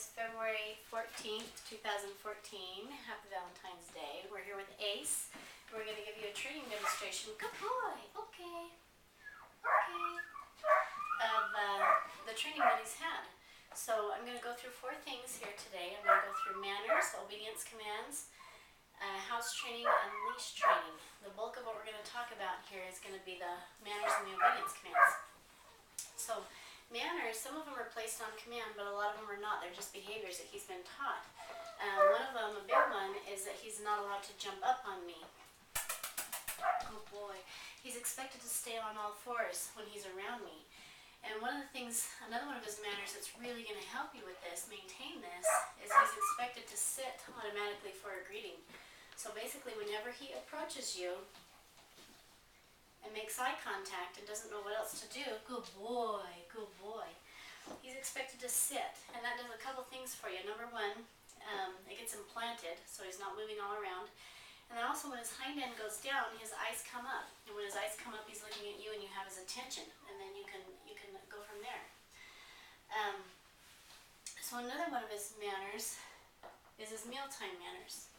is February 14th, 2014. Happy Valentine's Day. We're here with Ace. We're going to give you a training demonstration. Good boy. Okay. Of the training that he's had. So I'm going to go through 4 things here today. I'm going to go through manners, obedience commands, house training, and leash training. The bulk of what we're going to talk about here is going to be the manners and the obedience commands. So manners, some of them are placed on command, but a lot of them are not. They're just behaviors that he's been taught. One of them, a big one, is that he's not allowed to jump up on me. Oh boy. He's expected to stay on all 4s when he's around me. And one of the things, another one of his manners that's really going to help you with this, maintain this, is he's expected to sit automatically for a greeting. So basically, whenever he approaches you and makes eye contact and doesn't know what else to do, good boy, he's expected to sit. And that does a couple things for you. Number 1, it gets him planted, so he's not moving all around. And then also when his hind end goes down, his eyes come up. And when his eyes come up, he's looking at you and you have his attention. And then you can go from there. So another one of his manners is his mealtime manners.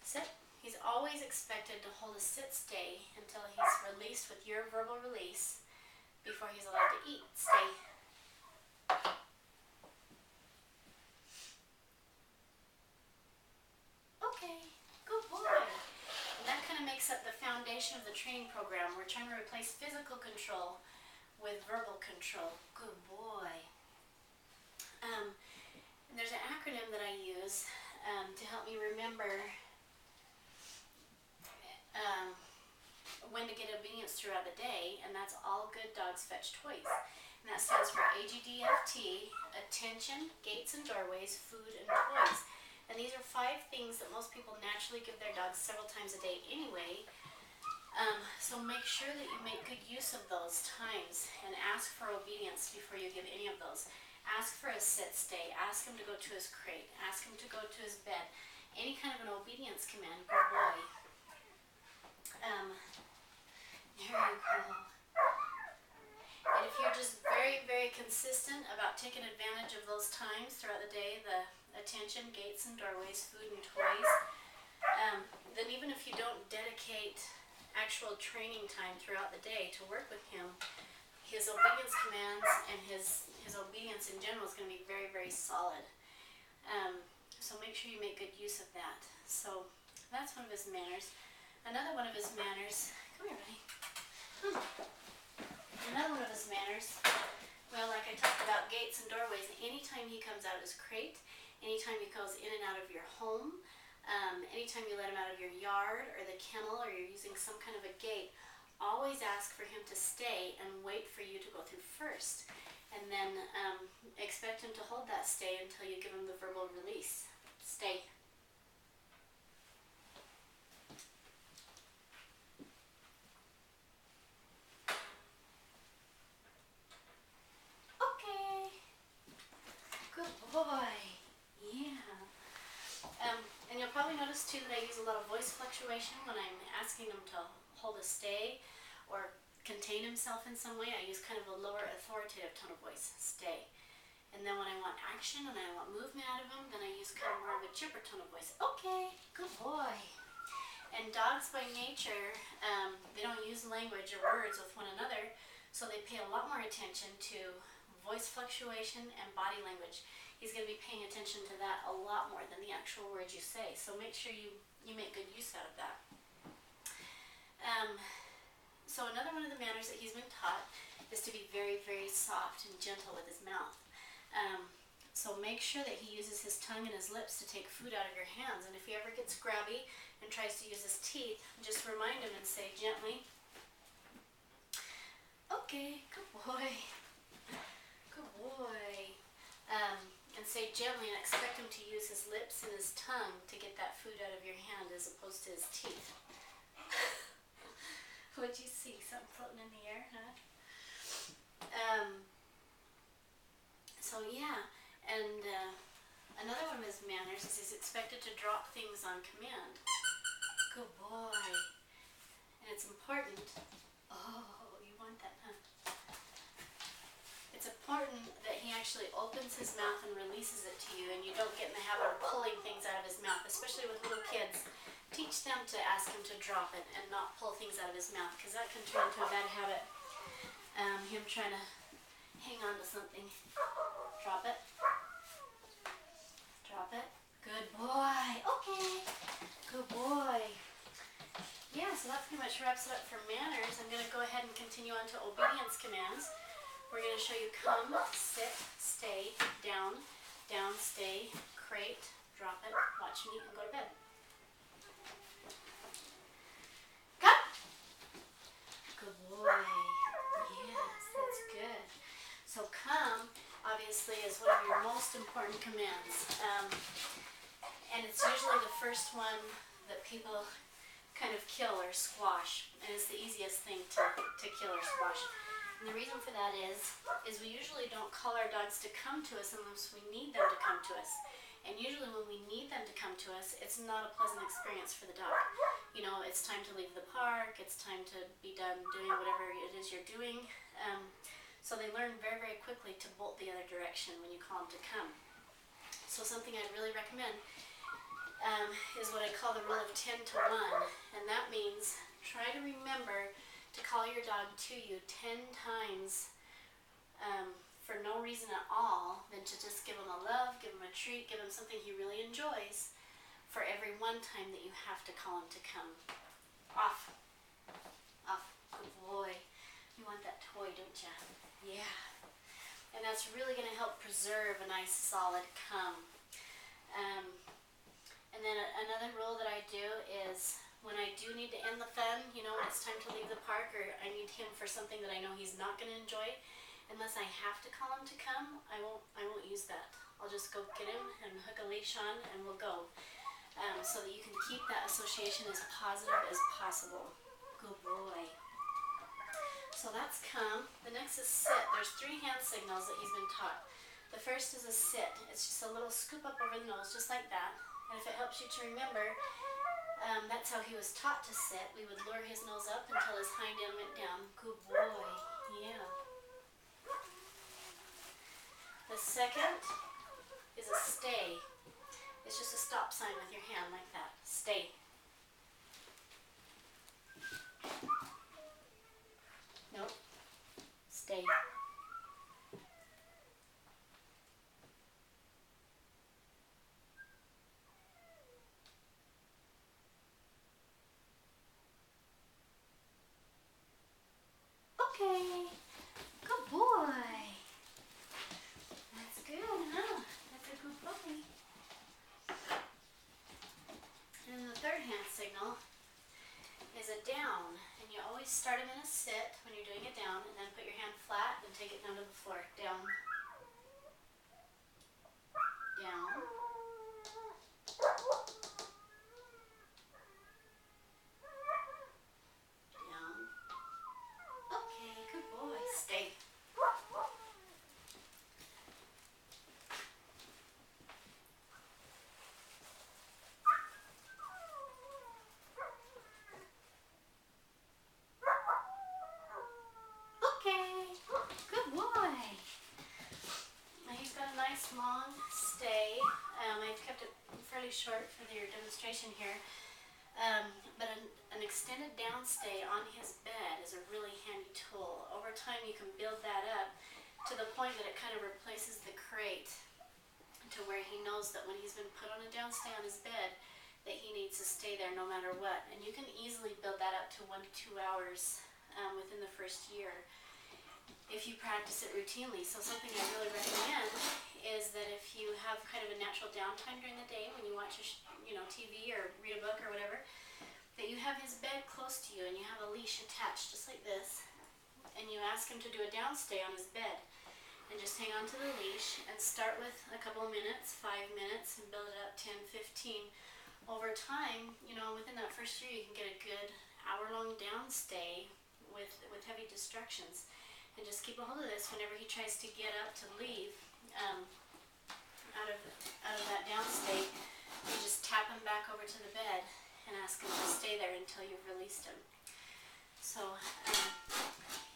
Sit. He's always expected to hold a sit-stay until he's released with your verbal release before he's allowed to eat. Stay. Okay, good boy. And that kind of makes up the foundation of the training program. We're trying to replace physical control with verbal control. Good boy. And there's an acronym that I use to help me remember when to get obedience throughout the day, and that's all good dogs fetch toys. And that stands for AGDFT, attention, gates and doorways, food, and toys. And these are 5 things that most people naturally give their dogs several times a day anyway. So make sure that you make good use of those times and ask for obedience before you give any of those. Ask for a sit-stay. Ask him to go to his crate. Ask him to go to his bed. Any kind of an obedience command. Good boy. There you go. And if you're just very, very consistent about taking advantage of those times throughout the day, the attention, gates and doorways, food and toys, then even if you don't dedicate actual training time throughout the day to work with him, his obedience commands and his obedience in general is going to be very, very solid. So make sure you make good use of that. So that's one of his manners. Another one of his manners, come here buddy. Another one of his manners, well, like I talked about gates and doorways, anytime he comes out of his crate, anytime he goes in and out of your home, anytime you let him out of your yard or the kennel or you're using some kind of a gate, always ask for him to stay and wait for you to go through first. And then expect him to hold that stay until you give him the verbal release. Stay. Boy, yeah. And you'll probably notice too that I use a lot of voice fluctuation when I'm asking him to hold a stay or contain himself in some way. I use kind of a lower authoritative tone of voice, stay. And then when I want action and I want movement out of him, then I use kind of more of a chipper tone of voice. Okay, good boy. And dogs by nature, they don't use language or words with one another, so they pay a lot more attention to voice fluctuation and body language. He's going to be paying attention to that a lot more than the actual words you say. So make sure you make good use out of that. So another one of the manners that he's been taught is to be very, very soft and gentle with his mouth. So make sure that he uses his tongue and his lips to take food out of your hands. And if he ever gets grabby and tries to use his teeth, just remind him and say gently, okay, good boy. Good boy. And say gently and expect him to use his lips and his tongue to get that food out of your hand as opposed to his teeth. What'd you see? Something floating in the air, huh? So yeah, and another one of his manners is he's expected to drop things on command. Good boy. And it's important. Oh, you want that, huh? it's important that he actually opens his mouth and releases it to you, and you don't get in the habit of pulling things out of his mouth, especially with little kids. Teach them to ask him to drop it and not pull things out of his mouth, because that can turn into a bad habit. Him trying to hang on to something. Drop it. Drop it. Good boy. Okay. Good boy. Yeah, so that pretty much wraps it up for manners. I'm going to go ahead and continue on to obedience commands. We're going to show you come, sit, stay, down, down, stay, crate, drop it, watch me, and go to bed. Come! Good boy. Yes, that's good. So come, obviously, is one of your most important commands. And it's usually the first one that people kind of kill or squash. And it's the easiest thing to kill or squash. And the reason for that is we usually don't call our dogs to come to us unless we need them to come to us. And usually when we need them to come to us, it's not a pleasant experience for the dog. You know, it's time to leave the park, it's time to be done doing whatever it is you're doing. So they learn very, very quickly to bolt the other direction when you call them to come. So something I'd really recommend is what I call the rule of 10 to 1. And that means try to remember to call your dog to you 10 times for no reason at all, than to just give him a love, give him a treat, give him something he really enjoys for every one time that you have to call him to come. Off. Off. Good boy. You want that toy, don't you? Yeah. And that's really going to help preserve a nice solid come. And then another rule that I do is when I do need to end the fun, you know, when it's time to leave the park, or I need him for something that I know he's not going to enjoy, unless I have to call him to come, I won't use that. I'll just go get him and hook a leash on and we'll go. So that you can keep that association as positive as possible. Good boy. So that's come. The next is sit. There's 3 hand signals that he's been taught. The first is a sit. It's just a little scoop up over the nose, just like that. And if it helps you to remember, that's how he was taught to sit. We would lure his nose up until his hind end went down. Good boy. Yeah. The second is a stay. It's just a stop sign with your hand like that. Stay. Nope. Stay. Okay. Good boy. That's good, huh? That's a good puppy. And the third hand signal is a down. And you always start him in a sit when you're doing it down, and then put your hand flat and take it down to the floor. Down. Down. Down. Okay, good boy. Stay. Okay, good boy. Now he's got a nice long stay. I've kept it fairly short for your demonstration here. But an extended down stay on his bed is a really handy tool. Over time you can build that up to the point that it kind of replaces the crate, to where he knows that when he's been put on a down stay on his bed, that he needs to stay there no matter what. And you can easily build that up to 1 to 2 hours within the first year, if you practice it routinely. So something I really recommend is that if you have kind of a natural downtime during the day when you watch TV or read a book or whatever, that you have his bed close to you and you have a leash attached just like this, and you ask him to do a downstay on his bed, and just hang on to the leash and start with a couple of minutes, 5 minutes, and build it up 10, 15. Over time, within that first year you can get a good hour-long downstay with heavy distractions. And just keep a hold of this whenever he tries to get up to leave out of that downstay. You just tap him back over to the bed and ask him to stay there until you've released him. So,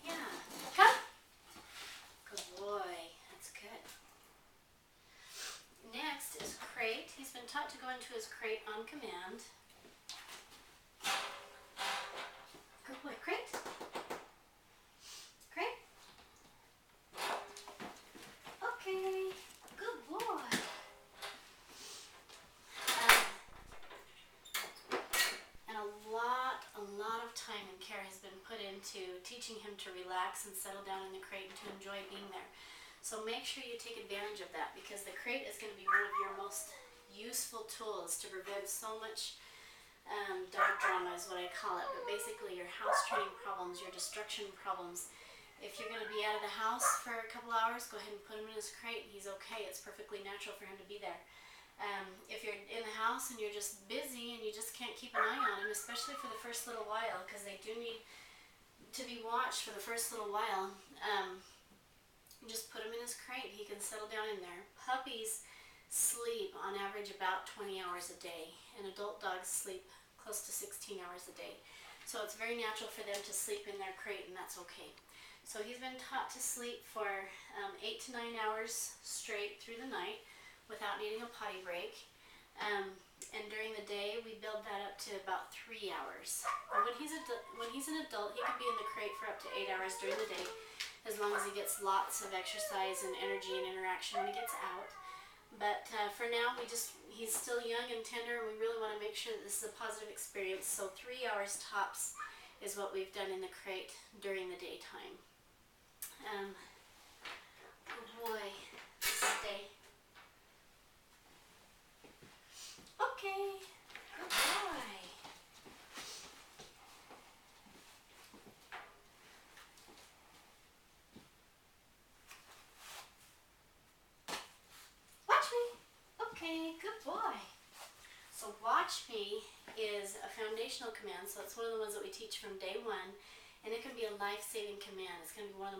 yeah. Come! Good boy. go into his crate on command. Good boy, crate. Crate. Okay, good boy. And a lot of time and care has been put into teaching him to relax and settle down in the crate and to enjoy being there. So make sure you take advantage of that, because the crate is going to be one of your most useful tools to prevent so much dog drama is what I call it, but basically your house training problems, your destruction problems. If you're going to be out of the house for a couple hours, go ahead and put him in his crate. He's okay. It's perfectly natural for him to be there. If you're in the house and you're just busy and you just can't keep an eye on him, especially for the first little while, because they do need to be watched for the first little while, just put him in his crate. He can settle down in there. Puppies sleep on average about 20 hours a day, and adult dogs sleep close to 16 hours a day. So it's very natural for them to sleep in their crate, and that's okay. So he's been taught to sleep for 8 to 9 hours straight through the night without needing a potty break. And during the day, we build that up to about 3 hours. And when he's an adult, he can be in the crate for up to 8 hours during the day, as long as he gets lots of exercise and energy and interaction when he gets out. But for now, he's still young and tender, and we really want to make sure that this is a positive experience. So 3 hours tops is what we've done in the crate during the daytime. Good boy, stay. Okay, good boy. Watch me. Okay, good boy. So watch me is a foundational command, so it's one of the ones that we teach from day one, and it can be a life-saving command. It's going to be one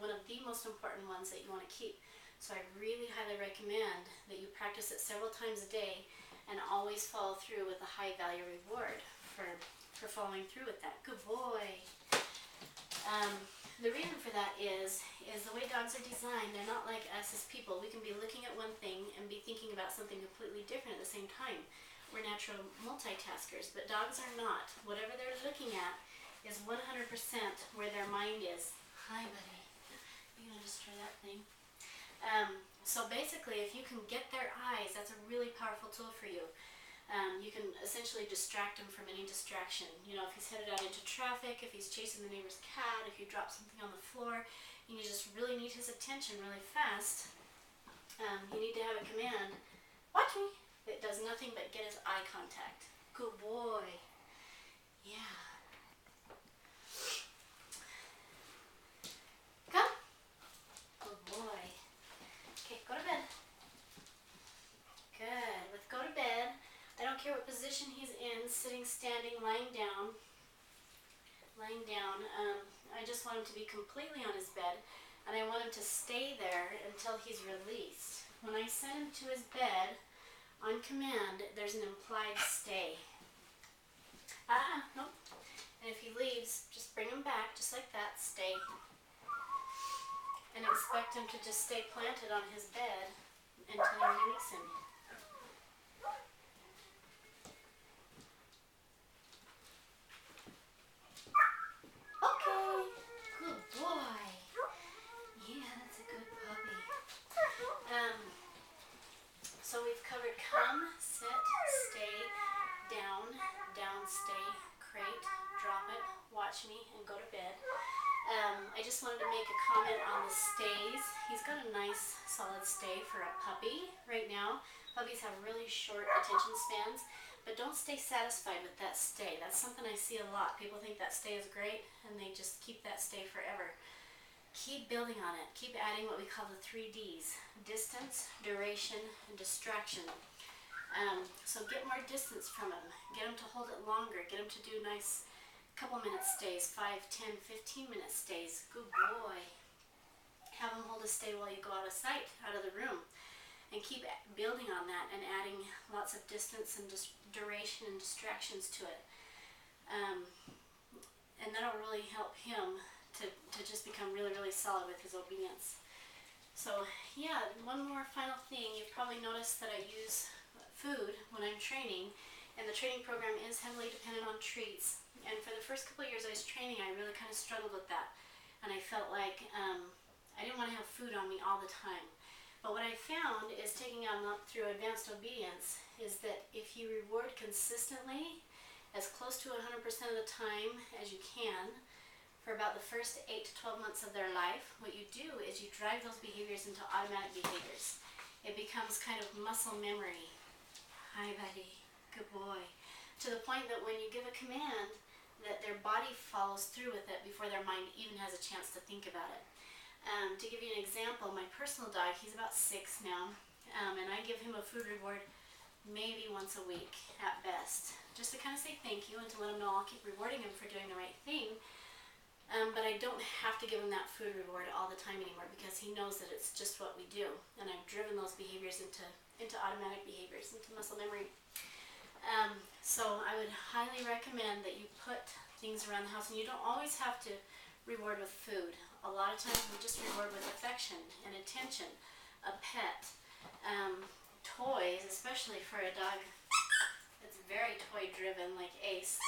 of the most important ones that you want to keep. So I really highly recommend that you practice it several times a day and always follow through with a high value reward for following through with that. Good boy. The reason for that is the way dogs are designed. They're not like us as people. We can be looking at one thing and be thinking about something completely different at the same time. We're natural multitaskers, but dogs are not. Whatever they're looking at is 100% where their mind is. Hi, buddy. You gonna destroy that thing? So basically, if you can get their eyes, that's a really powerful tool for you. You can essentially distract him from any distraction. You know, if he's headed out into traffic, if he's chasing the neighbor's cat, if you drop something on the floor, and you just really need his attention really fast, you need to have a command, watch me, that does nothing but get his eye contact. Good boy. Yeah. Come. Good boy. Okay, go to bed. Good. Let's go to bed. I don't care what position he's in, sitting, standing, lying down. Lying down. I just want him to be completely on his bed, and I want him to stay there until he's released. When I send him to his bed, on command, there's an implied stay. Nope. And if he leaves, just bring him back, just like that, stay. And expect him to just stay planted on his bed until you release him. Okay, good boy. Yeah, that's a good puppy. So we've covered come, sit, stay, down, stay, crate, drop it, watch me, and go to bed. I just wanted to make a comment on the stays. He's got a nice solid stay for a puppy right now. Puppies have really short attention spans, but don't stay satisfied with that stay. That's something I see a lot. People think that stay is great, and they just keep that stay forever. Keep building on it. Keep adding what we call the 3 Ds: distance, duration, and distraction. So get more distance from him. Get him to hold it longer. Get him to do nice couple minute stays, 5, 10, 15-minute stays. Good boy. Have him hold a stay while you go out of sight, out of the room. And keep building on that and adding lots of distance and duration and distractions to it. And that'll really help him to just become really, really solid with his obedience. So yeah, one more final thing. You've probably noticed that I use food when I'm training, and the training program is heavily dependent on treats. And for the first couple of years I was training, I really kind of struggled with that. And I felt like I didn't want to have food on me all the time. But what I found is taking on through advanced obedience is that if you reward consistently, as close to 100% of the time as you can, for about the first 8 to 12 months of their life, what you do is you drive those behaviors into automatic behaviors. It becomes kind of muscle memory. Hi, buddy. Good boy. To the point that when you give a command, that their body follows through with it before their mind even has a chance to think about it. To give you an example, my personal dog, he's about 6 now, and I give him a food reward maybe once a week at best, just to kind of say thank you and to let him know I'll keep rewarding him for doing the right thing. But I don't have to give him that food reward all the time anymore because he knows that it's just what we do, and I've driven those behaviors into automatic behaviors, into muscle memory. So I would highly recommend that you put things around the house, and you don't always have to reward with food. A lot of times we just reward with affection and attention, a pet, toys, especially for a dog that's very toy driven like Ace.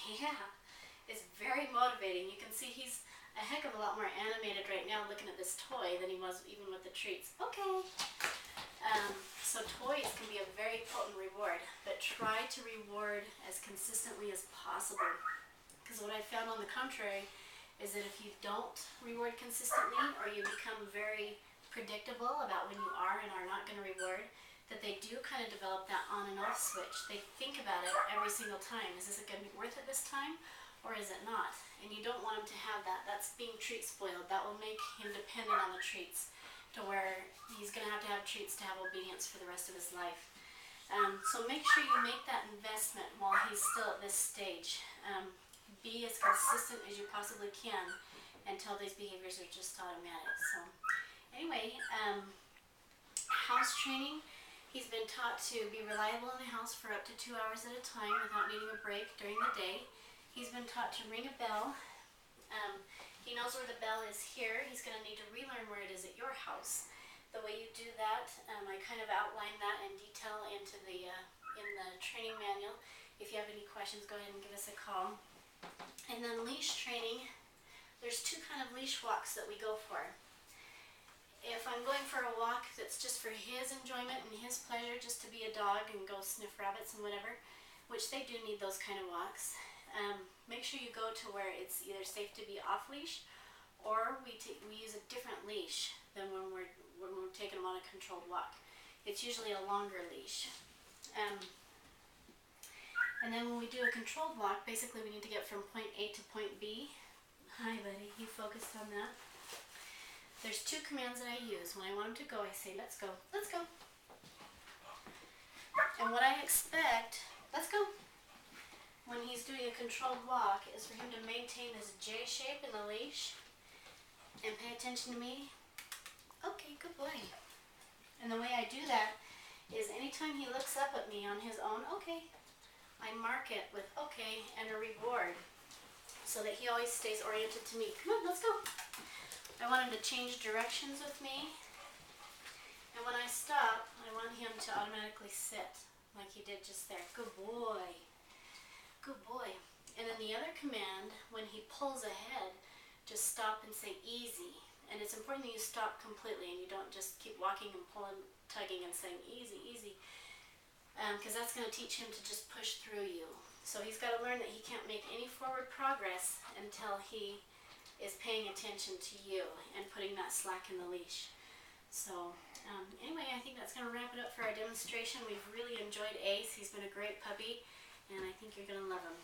Yeah. Is very motivating. You can see he's a heck of a lot more animated right now looking at this toy than he was even with the treats. Okay. So toys can be a very potent reward, but try to reward as consistently as possible. Because what I found on the contrary is that if you don't reward consistently, or you become very predictable about when you are and are not going to reward, that they do kind of develop that on and off switch. They think about it every single time. Is this going to be worth it this time? Or is it not? And you don't want him to have that. That's being treat spoiled. That will make him dependent on the treats to where he's going to have treats to have obedience for the rest of his life. So make sure you make that investment while he's still at this stage. Be as consistent as you possibly can until these behaviors are just automatic. So anyway, house training. He's been taught to be reliable in the house for up to 2 hours at a time without needing a break during the day. He's been taught to ring a bell. He knows where the bell is here. He's going to need to relearn where it is at your house. The way you do that, I kind of outlined that in detail in the training manual. If you have any questions, go ahead and give us a call. And then leash training. There's 2 kind of leash walks that we go for. If I'm going for a walk that's just for his enjoyment and his pleasure, just to be a dog and go sniff rabbits and whatever, which they do need those kind of walks. Make sure you go to where it's either safe to be off leash, or we use a different leash than when we're taking them on a controlled walk. It's usually a longer leash. And then when we do a controlled walk, basically we need to get from point A to point B. Hi buddy, he focused on that. There's 2 commands that I use. When I want him to go, I say, let's go, let's go. And what I expect, let's go, when he's doing a controlled walk is for him to maintain this J shape in the leash and pay attention to me. Okay, good boy. And the way I do that is anytime he looks up at me on his own, okay, I mark it with okay and a reward so that he always stays oriented to me. Come on, let's go. I want him to change directions with me. And when I stop, I want him to automatically sit like he did just there. Good boy. Good boy. And then the other command, when he pulls ahead, just stop and say easy. And it's important that you stop completely and you don't just keep walking and pulling, tugging and saying easy, easy. Because that's going to teach him to just push through you. So he's got to learn that he can't make any forward progress until he is paying attention to you and putting that slack in the leash. So anyway, I think that's going to wrap it up for our demonstration. We've really enjoyed Ace. He's been a great puppy, and I think you're going to love him.